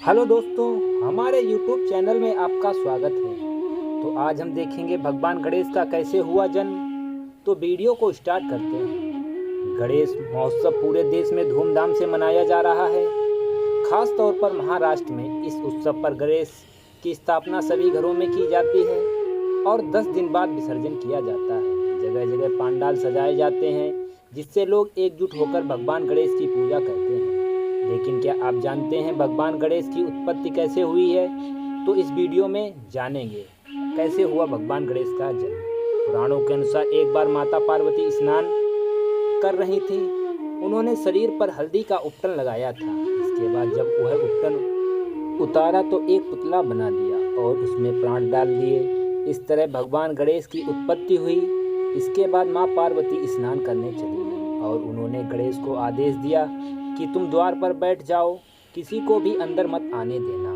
Hello दोस्तों, हमारे YouTube channel में आपका स्वागत है। तो आज हम देखेंगे भगवान गणेश का कैसे हुआ जन्म। तो वीडियो को स्टार्ट करते हैं। गणेश महोत्सव पूरे देश में धूमधाम से मनाया जा रहा है। खास तौर पर महाराष्ट्र में इस उत्सव पर गणेश की स्थापना सभी घरों में की जाती है और 10 दिन बाद विसर्जन किया जाता है। जगह जगह पंडाल सजाए जाते हैं जिससे लोग एकजुट होकर भगवान गणेश की पूजा करते हैं। लेकिन क्या आप जानते हैं भगवान गणेश की उत्पत्ति कैसे हुई है? तो इस वीडियो में जानेंगे कैसे हुआ भगवान गणेश का जन्म। पुराणों के अनुसार एक बार माता पार्वती स्नान कर रही थी। उन्होंने शरीर पर हल्दी का उपटन लगाया था। इसके बाद जब वह उपटन उतारा तो एक पुतला बना दिया और उसमें प्राण डाल दिए। इस तरह भगवान गणेश की उत्पत्ति हुई। इसके बाद माँ पार्वती स्नान करने चली गई और उन्होंने गणेश को आदेश दिया कि तुम द्वार पर बैठ जाओ, किसी को भी अंदर मत आने देना।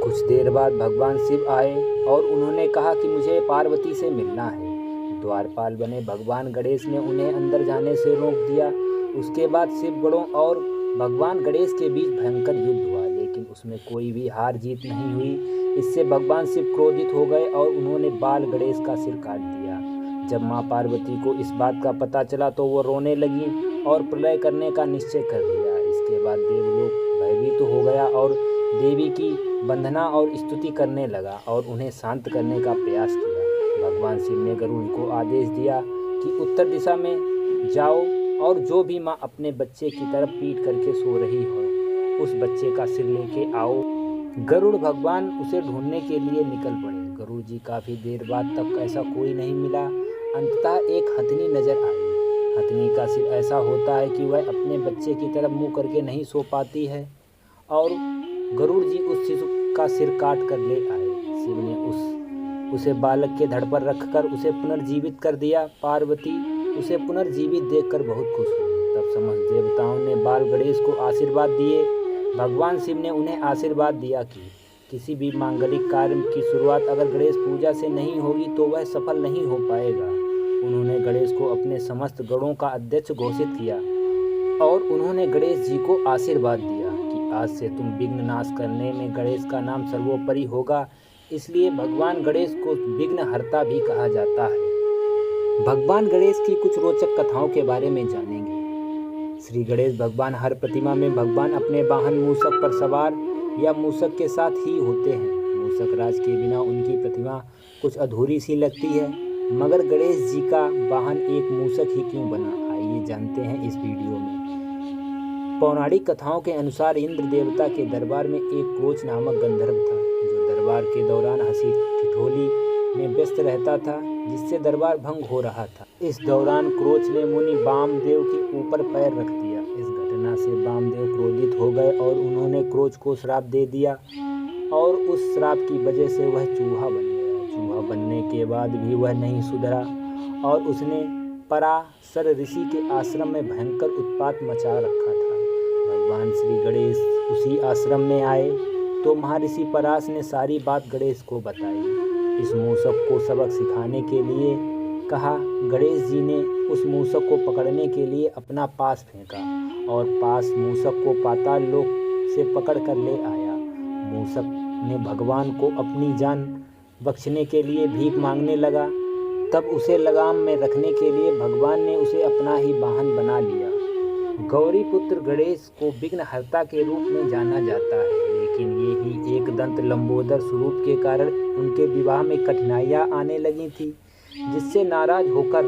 कुछ देर बाद भगवान शिव आए और उन्होंने कहा कि मुझे पार्वती से मिलना है। द्वारपाल बने भगवान गणेश ने उन्हें अंदर जाने से रोक दिया। उसके बाद शिव गणों और भगवान गणेश के बीच भयंकर युद्ध हुआ, लेकिन उसमें कोई भी हार जीत नहीं हुई। इससे भगवान शिव क्रोधित हो गए और उन्होंने बाल गणेश का सिर काट दिया। जब माँ पार्वती को इस बात का पता चला तो वो रोने लगी और प्रलय करने का निश्चय कर लिया। इसके बाद देवलोक भयभीत हो गया और देवी की वंदना और स्तुति करने लगा और उन्हें शांत करने का प्रयास किया। भगवान शिव ने गरुड़ को आदेश दिया कि उत्तर दिशा में जाओ और जो भी माँ अपने बच्चे की तरफ पीठ करके सो रही हो उस बच्चे का सिर लेके आओ। गरुड़ भगवान उसे ढूंढने के लिए निकल पड़े। गरुड़ जी काफ़ी देर बाद तक ऐसा कोई नहीं मिला। अंततः एक हथनी नजर आई। हथनी का सिर ऐसा होता है कि वह अपने बच्चे की तरफ मुंह करके नहीं सो पाती है और गरुड़ जी उस शिशु का सिर काट कर ले आए। शिव ने उसे बालक के धड़ पर रखकर उसे पुनर्जीवित कर दिया। पार्वती उसे पुनर्जीवित देखकर बहुत खुश हुई। तब समस्त देवताओं ने बाल गणेश को आशीर्वाद दिए। भगवान शिव ने उन्हें आशीर्वाद दिया कि किसी भी मांगलिक कार्य की शुरुआत अगर गणेश पूजा से नहीं होगी तो वह सफल नहीं हो पाएगा। उन्होंने गणेश को अपने समस्त गणों का अध्यक्ष घोषित किया और उन्होंने गणेश जी को आशीर्वाद दिया कि आज से तुम विघ्न नाश करने में गणेश का नाम सर्वोपरि होगा। इसलिए भगवान गणेश को विघ्नहर्ता भी कहा जाता है। भगवान गणेश की कुछ रोचक कथाओं के बारे में जानेंगे। श्री गणेश भगवान हर प्रतिमा में भगवान अपने वाहन मूषक पर सवार या मूषक के साथ ही होते हैं। मूषक राज के बिना उनकी प्रतिमा कुछ अधूरी सी लगती है, मगर गणेश जी का वाहन एक मूषक ही क्यों बना, आइए जानते हैं इस वीडियो में। पौराणिक कथाओं के अनुसार इंद्र देवता के दरबार में एक क्रोच नामक गंधर्व था जो दरबार के दौरान हंसी ठिठोली में व्यस्त रहता था, जिससे दरबार भंग हो रहा था। इस दौरान क्रोच ने मुनि वामदेव के ऊपर पैर रख दिया। इस घटना से वामदेव क्रोधित हो गए और उन्होंने क्रोच को श्राप दे दिया और उस श्राप की वजह से वह चूहा बन गया। चूहा बनने के बाद भी वह नहीं सुधरा और उसने पराशर ऋषि के आश्रम में भयंकर उत्पात मचा रखा था। भगवान श्री गणेश उसी आश्रम में आए तो महर्षि पराश ने सारी बात गणेश को बताई। इस मूषक को सबक सिखाने के लिए कहा। गणेश जी ने उस मूषक को पकड़ने के लिए अपना पास फेंका और पास मूषक को पाताल लोक से पकड़ कर ले आया। मूषक ने भगवान को अपनी जान बख्शने के लिए भीख मांगने लगा। तब उसे लगाम में रखने के लिए भगवान ने उसे अपना ही वाहन बना लिया। गौरी पुत्र गणेश को विघ्नहर्ता के रूप में जाना जाता है, लेकिन ये ही एक दंत लंबोदर स्वरूप के कारण उनके विवाह में कठिनाइयाँ आने लगी थी, जिससे नाराज होकर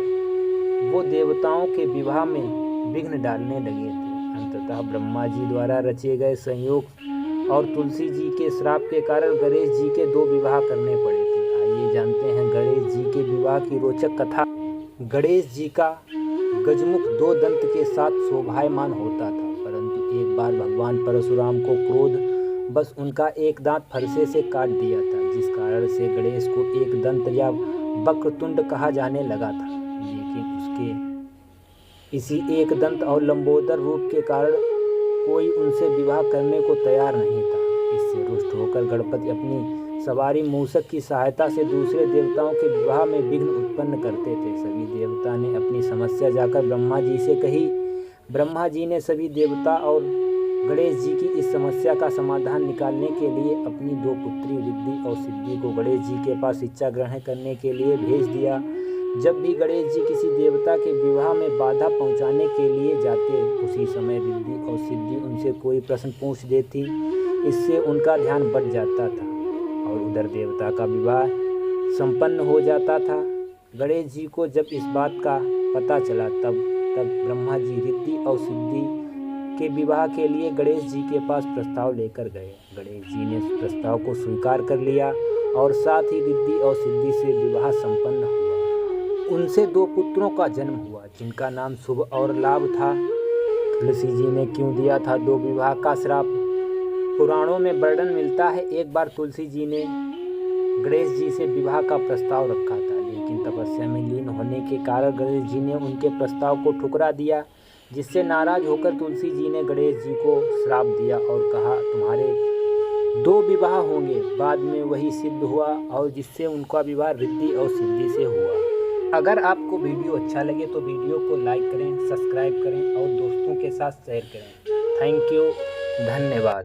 वो देवताओं के विवाह में विघ्न डालने लगे थे। अंततः ब्रह्मा जी द्वारा रचे गए संयोग और तुलसी जी के श्राप के कारण गणेश जी के 2 विवाह करने पड़े थे। आइए जानते हैं गणेश जी के विवाह की रोचक कथा। गणेश जी का गजमुख 2 दंत के साथ शोभायमान होता था, परंतु एक बार भगवान परशुराम को क्रोध बस उनका एक दांत फरसे से काट दिया था, जिस कारण से गणेश को एक दंत या वक्रतुंड कहा जाने लगा था। लेकिन उसके इसी एक दंत और लंबोदर रूप के कारण कोई उनसे विवाह करने को तैयार नहीं था। इससे रुष्ट होकर गणपति अपनी सवारी मूषक की सहायता से दूसरे देवताओं के विवाह में विघ्न उत्पन्न करते थे। सभी देवता ने अपनी समस्या जाकर ब्रह्मा जी से कही। ब्रह्मा जी ने सभी देवता और गणेश जी की इस समस्या का समाधान निकालने के लिए अपनी 2 पुत्री रिद्धि और सिद्धि को गणेश जी के पास इच्छा ग्रहण करने के लिए भेज दिया। जब भी गणेश जी किसी देवता के विवाह में बाधा पहुंचाने के लिए जाते, उसी समय रिद्धि और सिद्धि उनसे कोई प्रश्न पूछ देती। इससे उनका ध्यान बढ़ जाता था और उधर देवता का विवाह संपन्न हो जाता था। गणेश जी को जब इस बात का पता चला तब ब्रह्मा जी रिद्धि और सिद्धि के विवाह के लिए गणेश जी के पास प्रस्ताव लेकर गए। गणेश जी ने इस प्रस्ताव को स्वीकार कर लिया और साथ ही रिद्धि और सिद्धि से विवाह संपन्न हुआ। उनसे 2 पुत्रों का जन्म हुआ जिनका नाम शुभ और लाभ था। तुलसी जी ने क्यों दिया था 2 विवाह का श्राप? पुराणों में वर्णन मिलता है, एक बार तुलसी जी ने गणेश जी से विवाह का प्रस्ताव रखा था, लेकिन तपस्या में लीन होने के कारण गणेश जी ने उनके प्रस्ताव को ठुकरा दिया, जिससे नाराज होकर तुलसी जी ने गणेश जी को श्राप दिया और कहा, तुम्हारे 2 विवाह होंगे। बाद में वही सिद्ध हुआ और जिससे उनका विवाह रिद्धि और सिद्धि से हुआ। अगर आपको वीडियो अच्छा लगे तो वीडियो को लाइक करें, सब्सक्राइब करें और दोस्तों के साथ शेयर करें। थैंक यू, धन्यवाद।